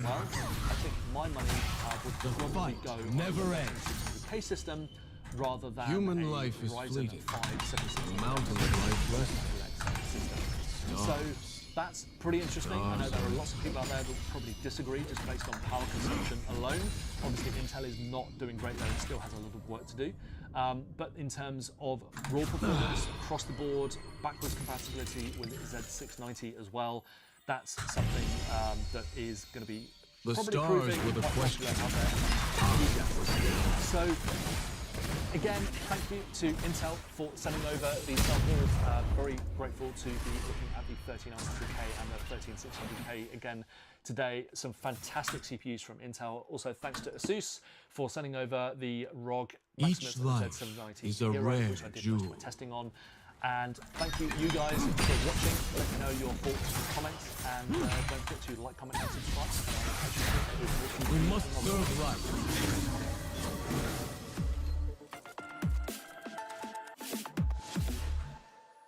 well, I think my money would probably go never ends. 13600K system rather than Human a life is Ryzen fleeting. 5 7600K Mountain life system. So that's pretty interesting. I know there are lots of people out there that will probably disagree just based on power consumption alone. Obviously, Intel is not doing great there and still has a lot of work to do. But in terms of raw performance across the board, backwards compatibility with Z690 as well, that's something that is going to be The probably stars proving were the quite popular question. out there. So, again, thank you to Intel for sending over these samples. Very grateful to be looking at the 13900K and the 13600K again today. Some fantastic CPUs from Intel. Also, thanks to ASUS for sending over the ROG Maximus Each life Z790 is a Hero, rare which I did most of my jewel. testing on. And thank you guys for watching. Let me know your thoughts and comments. And don't forget to like, comment, and subscribe. We must serve right.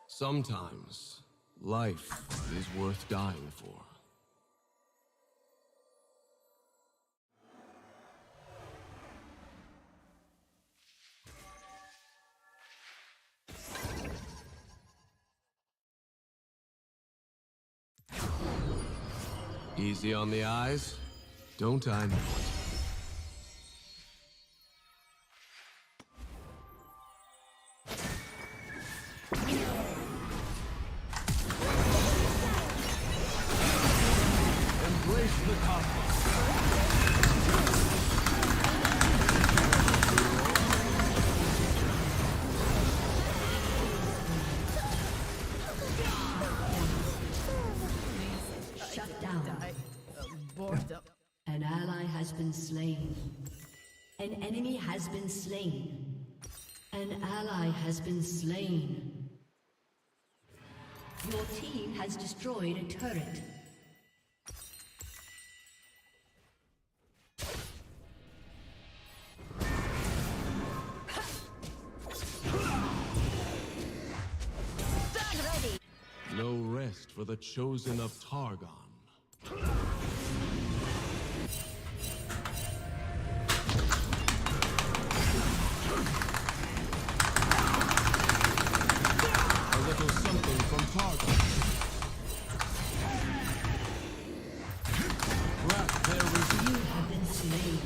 Sometimes life is worth dying for. Easy on the eyes, don't I know it? Embrace the cosmos. Shut down. An ally has been slain. An enemy has been slain. An ally has been slain. Your team has destroyed a turret. for the chosen of Targon. A little something from Targon. Wrap their resistance. You have been slain.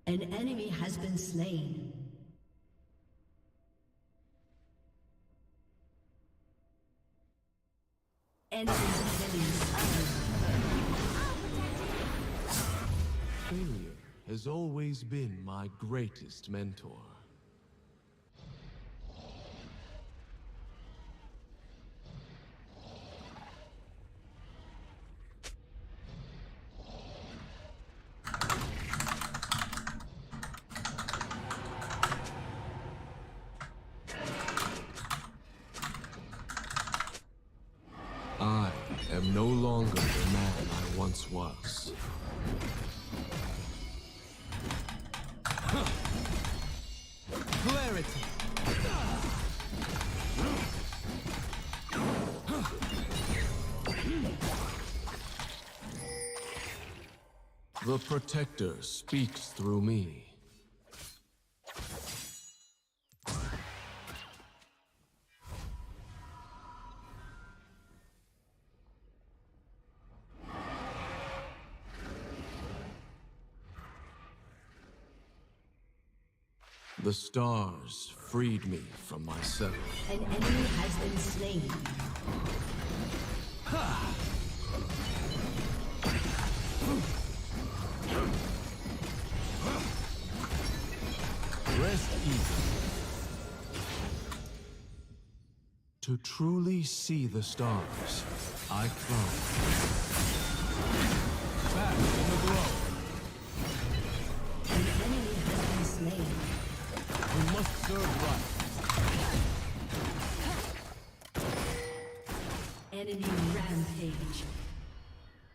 An enemy has been slain. Enemy killing spree. Failure has always been my greatest mentor. I am no longer the man I once was. Clarity! The Protector speaks through me. The stars freed me from myself. An enemy has been slain. Rest easy. To truly see the stars, I climb. Back in the glow. An enemy has been slain. We must serve right. Enemy rampage.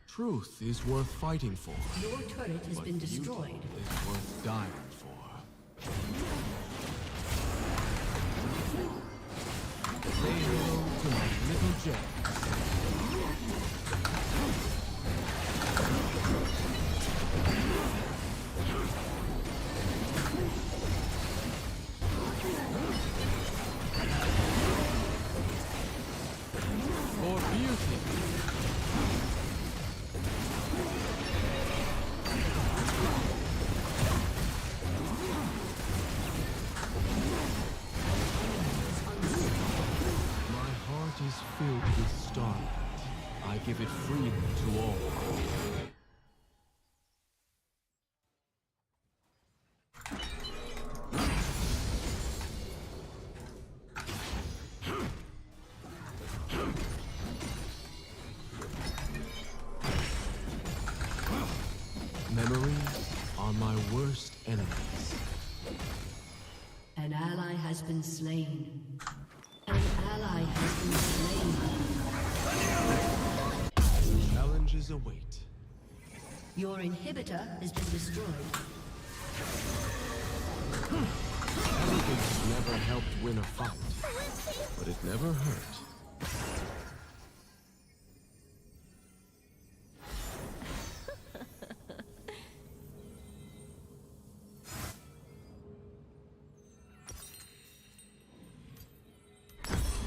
Truth is worth fighting for. Your turret has But been beauty destroyed. is worth dying for. Say hello to my little gem. For beauty. My heart is filled with starlight. I give it freely to all. Memories are my worst enemies. An ally has been slain. An ally has been slain. Challenges await. Your inhibitor has been destroyed. Arrogance never helped win a fight, but it never hurt.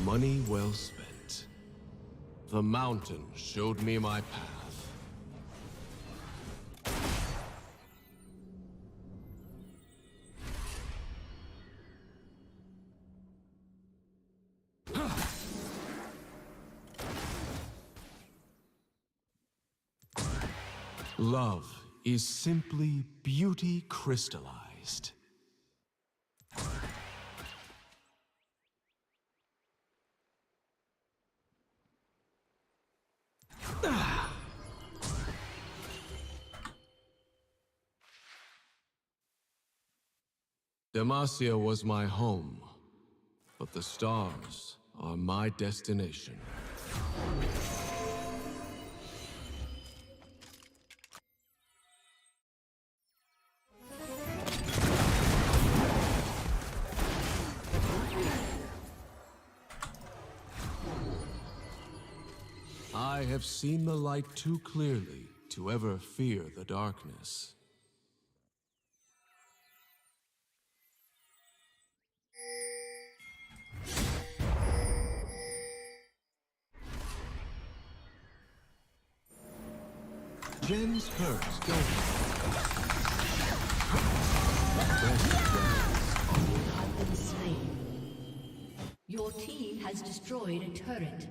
Money well spent. The mountain showed me my path. Love is simply beauty crystallized. Demacia was my home, but the stars are my destination. I have seen the light too clearly to ever fear the darkness. Gems hurt, don't Have been slain. Your team has destroyed a turret.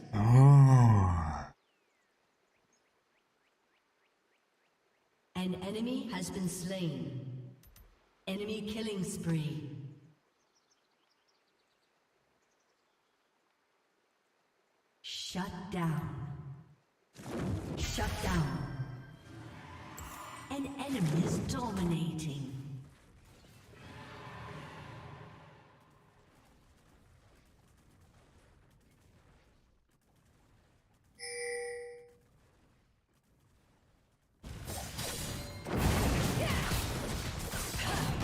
An enemy has been slain. Enemy killing spree. Shut down. Shut down. An enemy is dominating.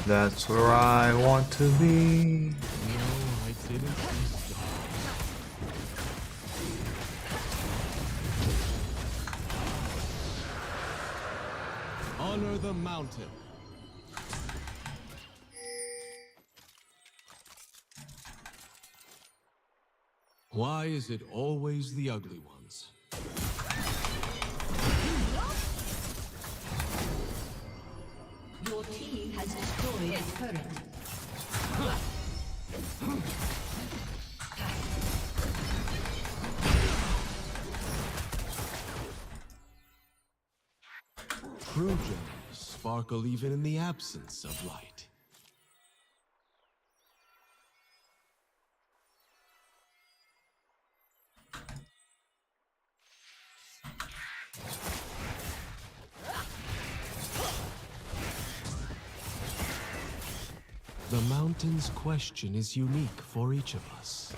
That's where I want to be. No, I didn't see stars. Honor the mountain. Why is it always the ugly ones? Your team has destroyed a turret. True gems sparkle even in the absence of light. The mountain's question is unique for each of us.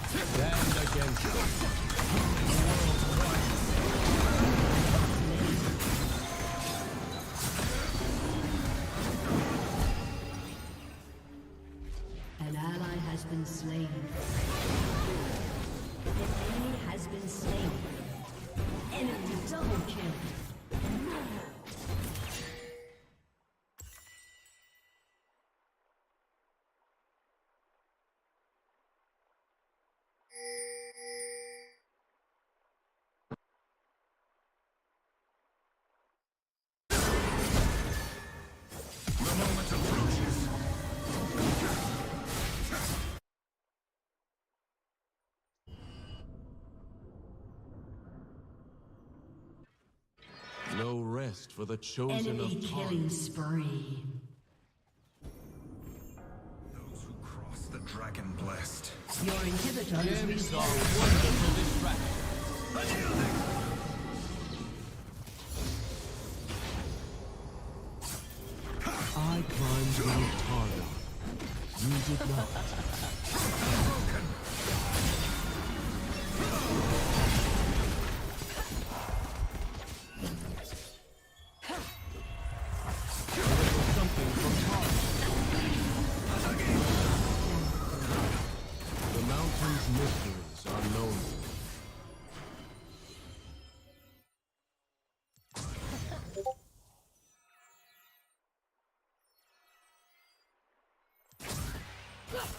Stand against us. An ally has been slain. An enemy has been slain. Enemy double kill. No rest for the chosen Enemy of killing Tarn. spree. Those who cross the dragon blessed. Your inhibitor is Gems are respawned. wonderful distractions. I climbed Mount Targon. You did not. There was something from Targon. The mountain's mysteries are known to me.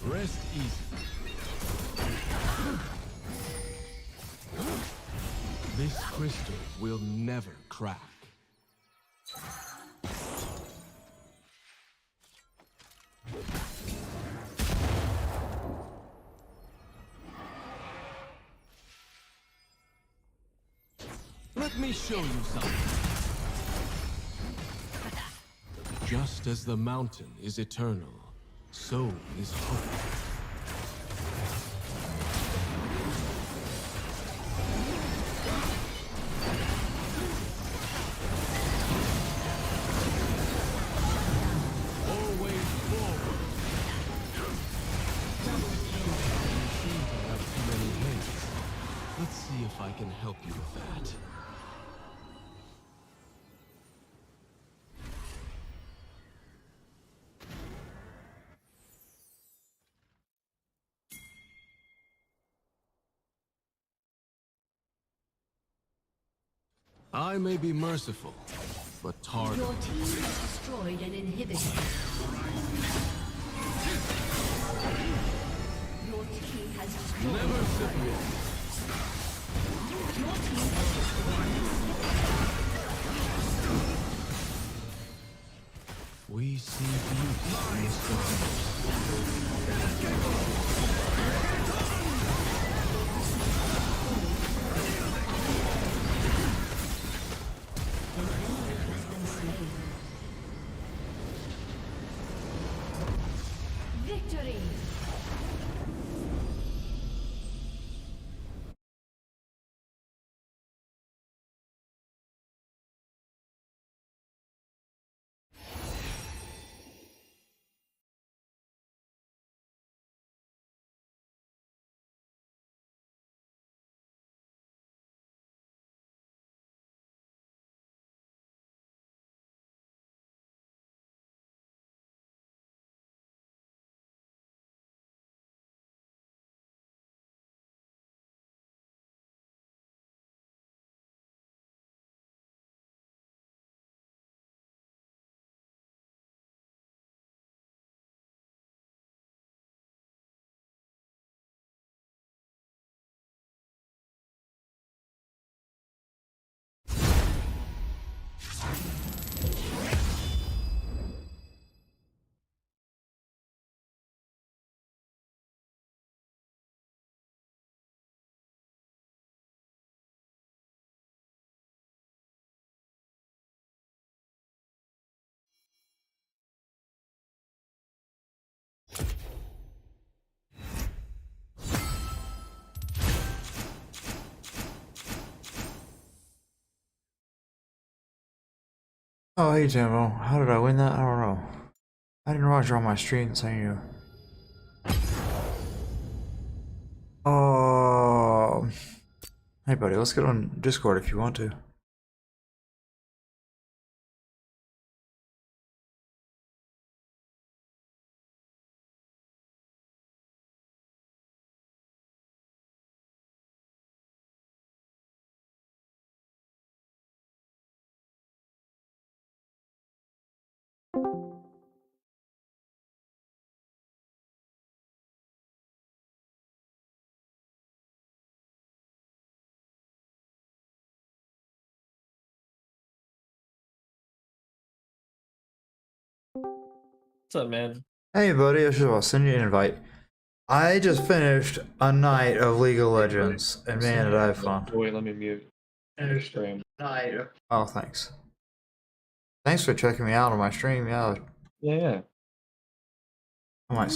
Rest easy. This crystal will never crack. Let me show you something. Just as the mountain is eternal, so is hope. can help you with that. I may be merciful, but Targon. Your team has destroyed an inhibitor. Your team has destroyed. Never submit. Your team has destroyed. We see beauty in the stars. Victory! Oh, hey, Jambo. How did I win that? I don't know. I didn't realize you're on my stream saying you. Oh. Hey, buddy, let's get on Discord if you want to. What's up, man? Hey, buddy, I should send you an invite. I just finished a night of League of Legends, and man, did I have fun. Wait, let me mute. Stream. Oh, thanks. Thanks for checking me out on my stream. Yeah, Yeah, yeah. I might